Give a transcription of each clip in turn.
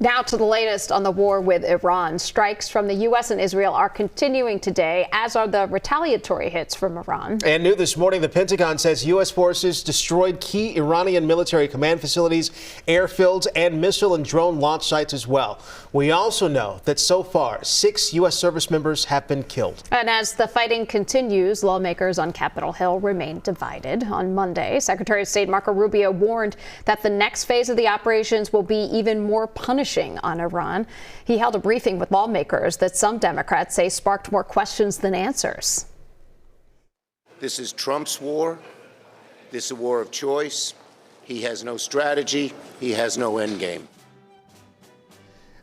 Now to the latest on the war with Iran. Strikes from the U.S. and Israel are continuing today, as are the retaliatory hits from Iran. And new this morning, the Pentagon says U.S. forces destroyed key Iranian military command facilities, airfields, and missile and drone launch sites as well. We also know that so far, 6 U.S. service members have been killed. And as the fighting continues, lawmakers on Capitol Hill remain divided. On Monday, Secretary of State Marco Rubio warned that the next phase of the operations will be even more punishing on Iran. He held a briefing with lawmakers that some Democrats say sparked more questions than answers. This is Trump's war. This is a war of choice. He has no strategy. He has no endgame.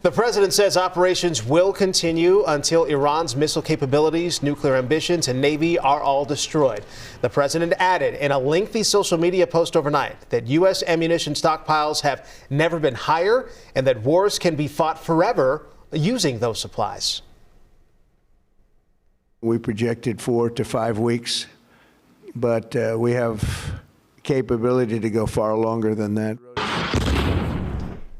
The president says operations will continue until Iran's missile capabilities, nuclear ambitions, and Navy are all destroyed. The president added in a lengthy social media post overnight that U.S. ammunition stockpiles have never been higher and that wars can be fought forever using those supplies. We projected 4 to 5 weeks, but we have capability to go far longer than that.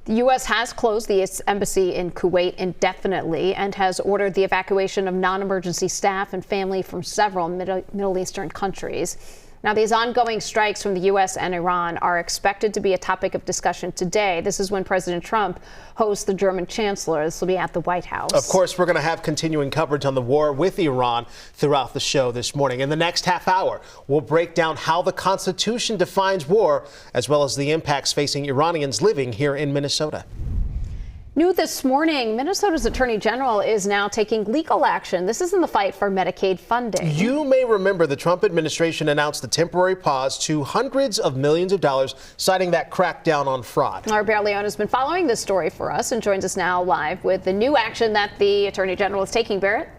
The U.S. has closed the embassy in Kuwait indefinitely and has ordered the evacuation of non-emergency staff and family from several Middle Eastern countries. Now, these ongoing strikes from the U.S. and Iran are expected to be a topic of discussion today. This is when President Trump hosts the German chancellor. This will be at the White House. Of course, we're going to have continuing coverage on the war with Iran throughout the show this morning. In the next half hour, we'll break down how the Constitution defines war, as well as the impacts facing Iranians living here in Minnesota. New this morning, Minnesota's Attorney General is now taking legal action. This is in the fight for Medicaid funding. You may remember the Trump administration announced a temporary pause to hundreds of millions of dollars, citing that crackdown on fraud. Our Bear Leone has been following this story for us and joins us now live with the new action that the Attorney General is taking. Barrett?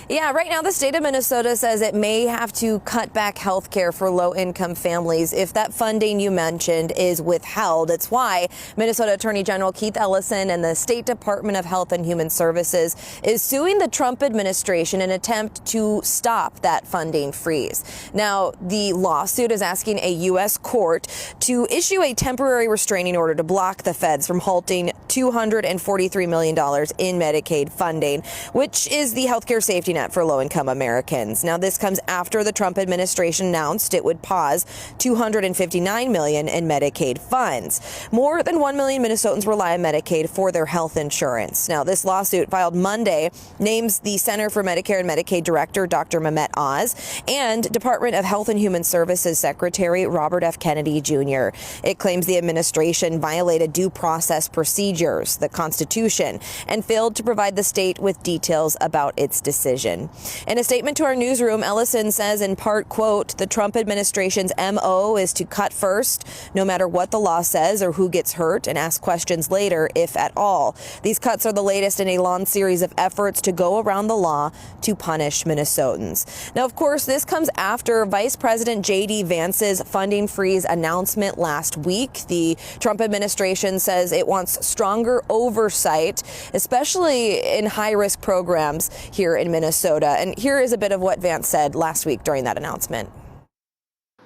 Yeah, right now the state of Minnesota says it may have to cut back health care for low-income families if that funding you mentioned is withheld. It's why Minnesota Attorney General Keith Ellison and the State Department of Health and Human Services is suing the Trump administration in an attempt to stop that funding freeze. Now, the lawsuit is asking a U.S. court to issue a temporary restraining order to block the feds from halting $243 million in Medicaid funding, which is the healthcare safety net for low-income Americans. Now, this comes after the Trump administration announced it would pause $259 million in Medicaid funds. More than 1 million Minnesotans rely on Medicaid for their health insurance. Now, this lawsuit filed Monday names the Center for Medicare and Medicaid Director, Dr. Mehmet Oz, and Department of Health and Human Services Secretary Robert F. Kennedy Jr. It claims the administration violated due process procedures, the Constitution, and failed to provide the state with details about its decision. In a statement to our newsroom, Ellison says in part, quote, the Trump administration's MO is to cut first, no matter what the law says or who gets hurt, and ask questions later, if at all. These cuts are the latest in a long series of efforts to go around the law to punish Minnesotans. Now, of course, this comes after Vice President J.D. Vance's funding freeze announcement last week. The Trump administration says it wants stronger oversight, especially in high-risk programs here in Minnesota. And here is a bit of what Vance said last week during that announcement.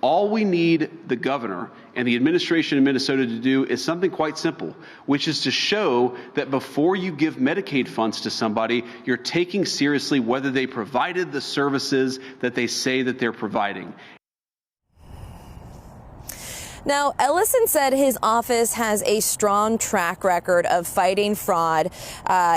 All we need the governor and the administration in Minnesota to do is something quite simple, which is to show that before you give Medicaid funds to somebody, you're taking seriously whether they provided the services that they say that they're providing. Now, Ellison said his office has a strong track record of fighting fraud.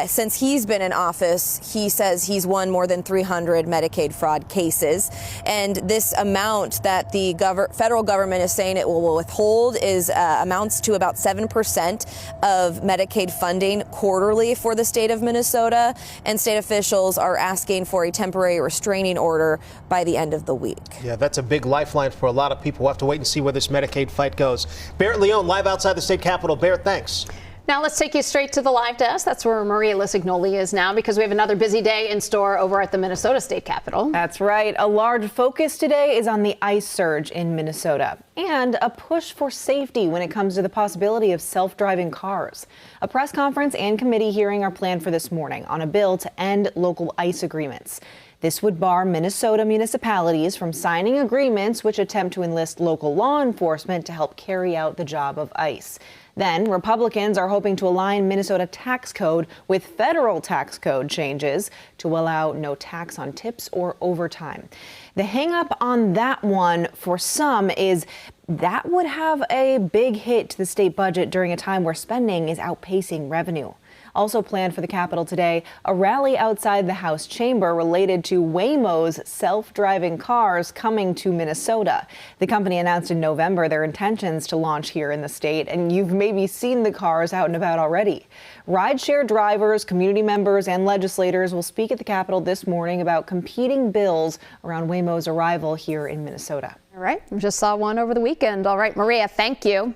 Since he's been in office, he says he's won more than 300 Medicaid fraud cases. And this amount that the federal government is saying it will withhold is amounts to about 7% of Medicaid funding quarterly for the state of Minnesota. And state officials are asking for a temporary restraining order by the end of the week. Yeah, that's a big lifeline for a lot of people. We'll have to wait and see where this Medicaid fight goes. Barrett Leone, live outside the state capitol. Barrett, thanks. Now let's take you straight to the live desk. That's where Maria Lisignoli is now, because we have another busy day in store over at the Minnesota State Capitol. That's right. A large focus today is on the ICE surge in Minnesota and a push for safety when it comes to the possibility of self-driving cars. A press conference and committee hearing are planned for this morning on a bill to end local ICE agreements. This would bar Minnesota municipalities from signing agreements which attempt to enlist local law enforcement to help carry out the job of ICE. Then Republicans are hoping to align Minnesota tax code with federal tax code changes to allow no tax on tips or overtime. The hang-up on that one for some is that would have a big hit to the state budget during a time where spending is outpacing revenue. Also planned for the Capitol today, a rally outside the House chamber related to Waymo's self-driving cars coming to Minnesota. The company announced in November their intentions to launch here in the state, and you've maybe seen the cars out and about already. Rideshare drivers, community members, and legislators will speak at the Capitol this morning about competing bills around Waymo's arrival here in Minnesota. All right, we just saw one over the weekend. All right, Maria, thank you.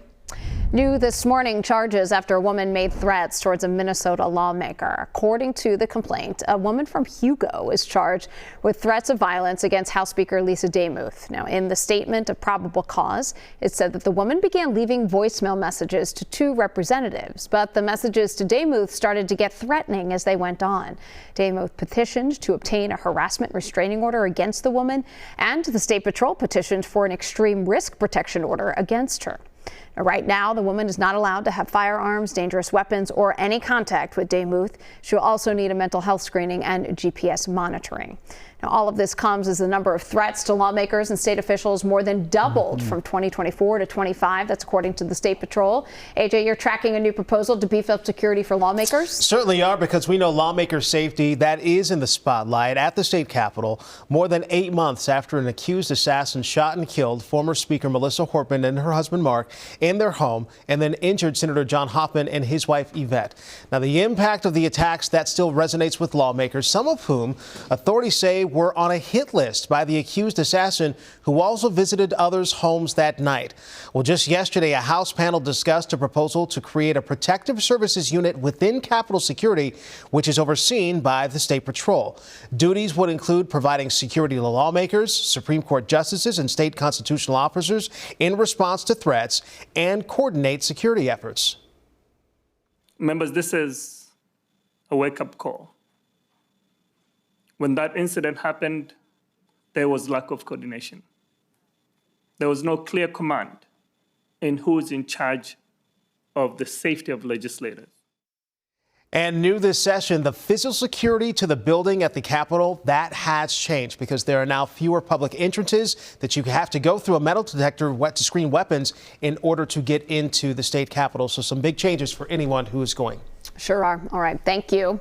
New this morning, charges after a woman made threats towards a Minnesota lawmaker. According to the complaint, a woman from Hugo is charged with threats of violence against House Speaker Lisa Demuth. Now, in the statement of probable cause, it said that the woman began leaving voicemail messages to 2 representatives, but the messages to Demuth started to get threatening as they went on. Demuth petitioned to obtain a harassment restraining order against the woman, and the State Patrol petitioned for an extreme risk protection order against her. Right now, the woman is not allowed to have firearms, dangerous weapons, or any contact with Demuth. She'll also need a mental health screening and GPS monitoring. Now, all of this comes as the number of threats to lawmakers and state officials more than doubled from 2024 to 25. That's according to the State Patrol. AJ, you're tracking a new proposal to beef up security for lawmakers? Certainly are, because we know lawmaker safety, that is in the spotlight at the state capitol more than 8 months after an accused assassin shot and killed former Speaker Melissa Hortman and her husband Mark in their home, and then injured Senator John Hoffman and his wife Yvette. Now, the impact of the attacks, that still resonates with lawmakers, some of whom authorities say were on a hit list by the accused assassin, who also visited others' homes that night. Well, just yesterday, a House panel discussed a proposal to create a protective services unit within Capitol Security, which is overseen by the State Patrol. Duties would include providing security to lawmakers, Supreme Court justices, and state constitutional officers in response to threats, and coordinate security efforts. Members, this is a wake-up call. When that incident happened, there was lack of coordination. There was no clear command in who's in charge of the safety of legislators. And new this session, the physical security to the building at the Capitol, that has changed because there are now fewer public entrances that you have to go through a metal detector to screen weapons in order to get into the state Capitol. So some big changes for anyone who is going. Sure are. All right. Thank you.